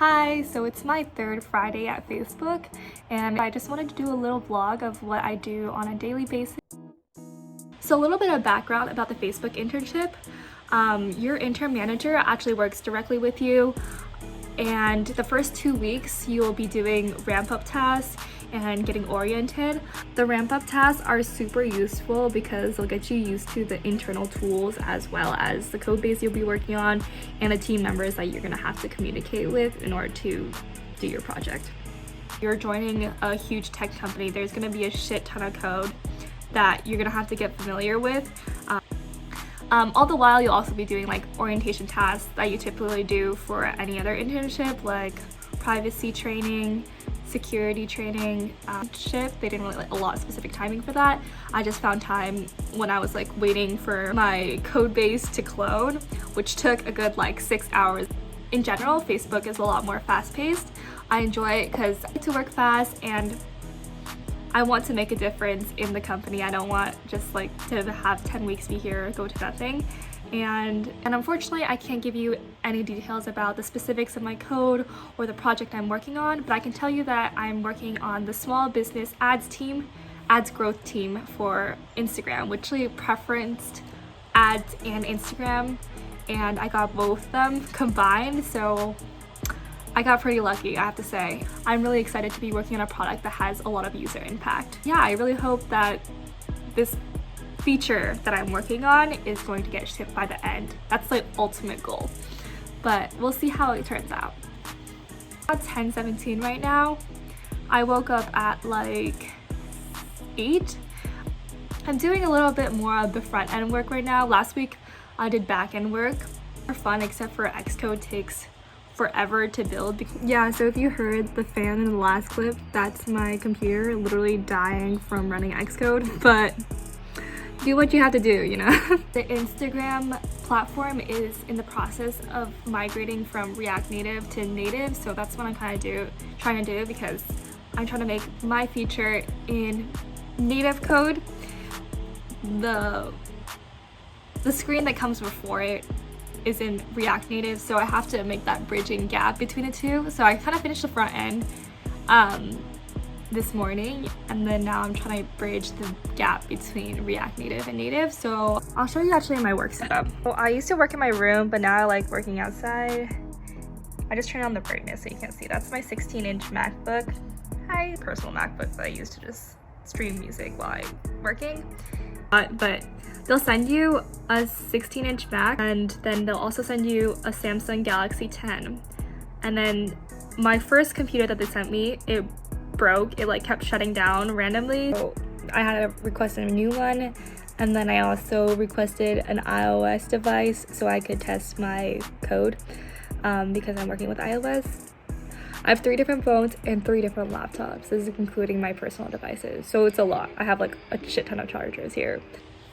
Hi, so it's my third Friday at Facebook, and I just wanted to do a little vlog of what I do on a daily basis. So a little bit of background about the Facebook internship. Your intern manager actually works directly with you, and the first 2 weeks you'll be doing ramp-up tasks and getting oriented. The ramp-up tasks are super useful because they'll get you used to the internal tools as well as the code base you'll be working on and the team members that you're gonna have to communicate with in order to do your project. You're joining a huge tech company. There's gonna be a shit ton of code that you're gonna have to get familiar with. All the while you'll also be doing like orientation tasks that you typically do for any other internship, like privacy training, security training. They didn't really allot specific timing for that. I just found time when I was like waiting for my code base to clone, which took a good like 6 hours. In general, Facebook is a lot more fast-paced. I enjoy it because I get to work fast and I want to make a difference in the company. I don't want just like to have 10 weeks be here, go to nothing. And unfortunately, I can't give you any details about the specifics of my code or the project I'm working on, but I can tell you that I'm working on the small business ads growth team for Instagram, which really preferenced ads and Instagram, and I got both of them combined, so I got pretty lucky, I have to say. I'm really excited to be working on a product that has a lot of user impact. Yeah, I really hope that this feature that I'm working on is going to get shipped by the end. That's the ultimate goal, but we'll see how it turns out. It's 10:17 right now. I woke up at like 8. I'm doing a little bit more of the front end work right now. Last week I did back end work. For fun, except for Xcode takes forever to build. Yeah, so if you heard the fan in the last clip, that's my computer literally dying from running Xcode, but do what you have to do, you know? The Instagram platform is in the process of migrating from React Native to native, so that's what I'm trying to do because I'm trying to make my feature in native code. The screen that comes before it is in React Native, so I have to make that bridging gap between the two. So I kind of finished the front end this morning, and then now I'm trying to bridge the gap between React Native and native. So I'll show you actually my work setup. So I used to work in my room, but now I like working outside. I just turned on the brightness so you can see. That's my 16-inch MacBook. Hi, personal MacBook that I use to just stream music while I'm working. But they'll send you a 16-inch Mac, and then they'll also send you a Samsung Galaxy 10. And then my first computer that they sent me, it broke. It like kept shutting down randomly. So I had to request a new one, and then I also requested an iOS device so I could test my code because I'm working with iOS. I have 3 different phones and 3 different laptops. This is including my personal devices, so it's a lot. I have like a shit ton of chargers here.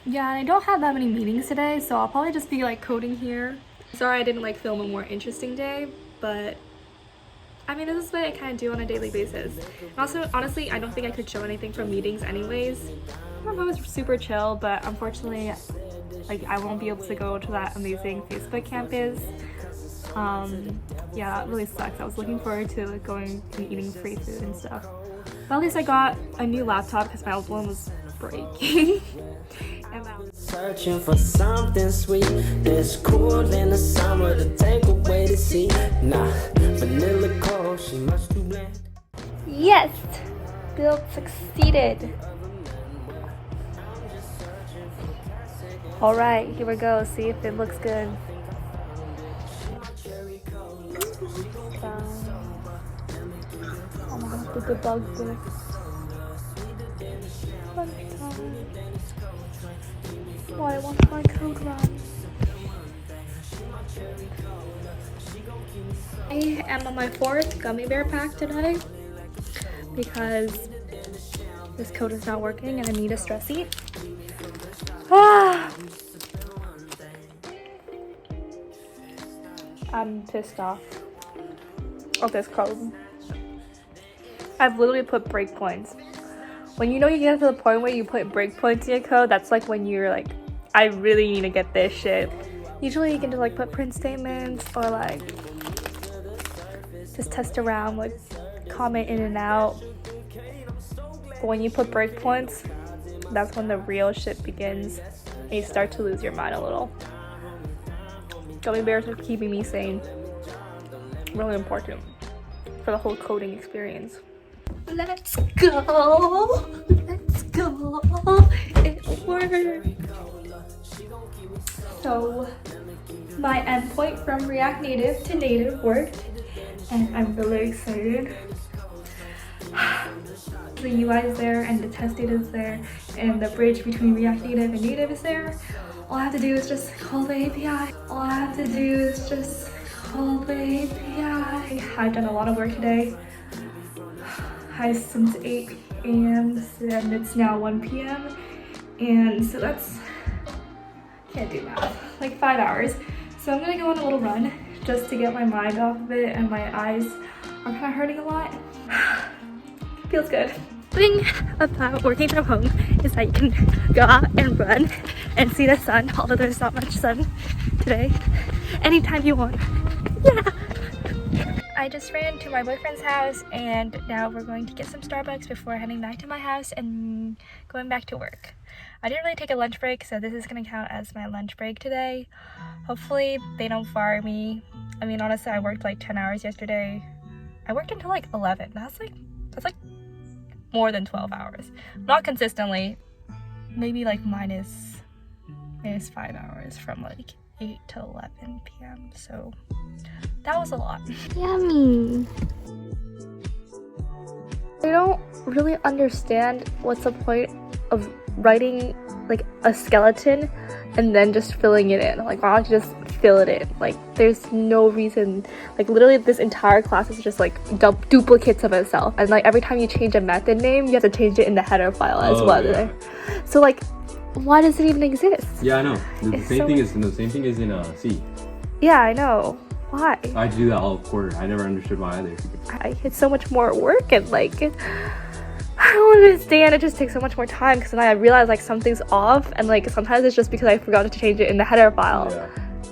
Yeah, I don't have that many meetings today, so I'll probably just be like coding here. Sorry I didn't like film a more interesting day, but I mean, this is what I kind of do on a daily basis. And also, honestly, I don't think I could show anything from meetings anyways. I don't know if it was super chill, but unfortunately, like I won't be able to go to that amazing Facebook campus. Yeah, that really sucks. I was looking forward to like going and eating free food and stuff. But at least I got a new laptop because my old one was breaking. Searching for something sweet that's cool in the summer to take away the sea. Nah, vanilla cold, she much too bland. Yes, build succeeded. All right, here we go. See if it looks good. I'm gonna have to debug this. Why won't my code run? I am on my 4th gummy bear pack today because this code is not working and I need a stress eat. I'm pissed off of this code. I've literally put breakpoints. When you know you get to the point where you put breakpoints in your code, that's like when you're like, I really need to get this shit. Usually you can just like put print statements or like just test around, like comment in and out. But when you put breakpoints, that's when the real shit begins and you start to lose your mind a little. Gummy bears are keeping me sane. Really important for the whole coding experience. Let's go! Let's go! It worked! So, my endpoint from React Native to Native worked, and I'm really excited. The UI is there, and the test data is there, and the bridge between React Native and Native is there. All I have to do is just call the API. All I have to do is just call the API. I've done a lot of work today. Since 8 a.m. and it's now 1 p.m. and so that's, can't do math, like 5 hours. So I'm gonna go on a little run just to get my mind off of it, and my eyes are kind of hurting a lot. Feels good. The thing about working from home is that you can go out and run and see the sun, although there's not much sun today, anytime you want. Yeah! I just ran to my boyfriend's house, and now we're going to get some Starbucks before heading back to my house and going back to work. I didn't really take a lunch break, so this is going to count as my lunch break today. Hopefully they don't fire me. I mean, honestly, I worked like 10 hours yesterday. I worked until like 11. That's like more than 12 hours. Not consistently. Maybe like minus 5 hours from like 8 to 11 p.m. So that was a lot. Yummy. I don't really understand what's the point of writing like a skeleton and then just filling it in. Like, why don't you just fill it in? Like, there's no reason. Like, literally this entire class is just like duplicates of itself, and like every time you change a method name you have to change it in the header file as well. Yeah. So like, why does it even exist? Yeah, I know. The same thing is in C. Yeah, I know. Why? I had to do that all quarter. I never understood why either. It's so much more work, and like, I don't understand. It just takes so much more time, because then I realize like something's off, and like sometimes it's just because I forgot to change it in the header file. Yeah.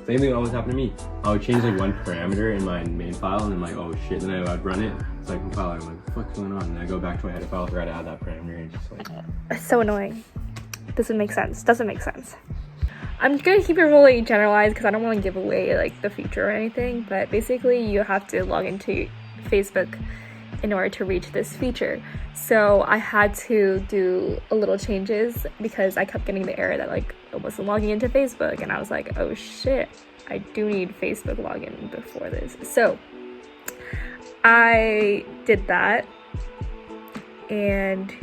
Same thing always happened to me. I would change like one parameter in my main file, and I'm like, oh shit. Then I'd run it. It's like compile. I'm like, what the fuck's going on? And I go back to my header file, try to add that parameter, and just like. It's so annoying. Doesn't make sense. I'm gonna keep it really generalized because I don't want to give away like the feature or anything, but basically you have to log into Facebook in order to reach this feature. So I had to do a little changes because I kept getting the error that like it wasn't logging into Facebook, and I was like, oh shit, I do need Facebook login before this. So I did that, and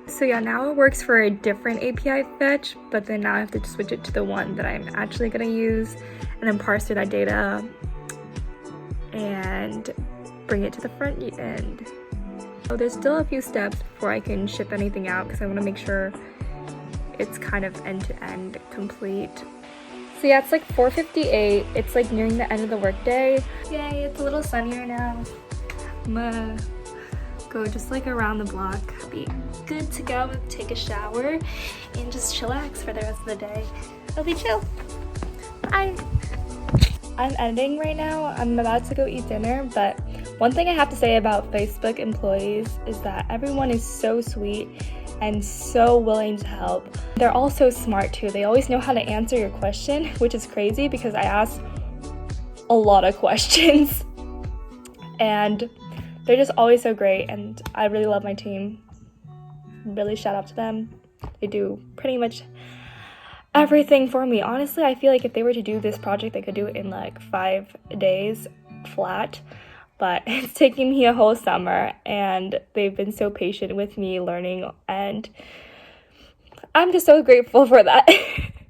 so yeah, now it works for a different API fetch, but then now I have to switch it to the one that I'm actually gonna use, and then parse through that data and bring it to the front end. So there's still a few steps before I can ship anything out, because I want to make sure it's kind of end-to-end complete. So yeah, it's like 4:58. It's like nearing the end of the workday. Yay, it's a little sunnier now. I'm gonna go just like around the block, be good to go, take a shower, and just chillax for the rest of the day. It'll be chill. Bye. I'm editing right now. I'm about to go eat dinner, but one thing I have to say about Facebook employees is that everyone is so sweet and so willing to help. They're all so smart too. They always know how to answer your question, which is crazy because I ask a lot of questions. And they're just always so great, and I really love my team. Really shout out to them. They do pretty much everything for me. Honestly, I feel like if they were to do this project, they could do it in like 5 days flat. But it's taking me a whole summer, and they've been so patient with me learning, and I'm just so grateful for that.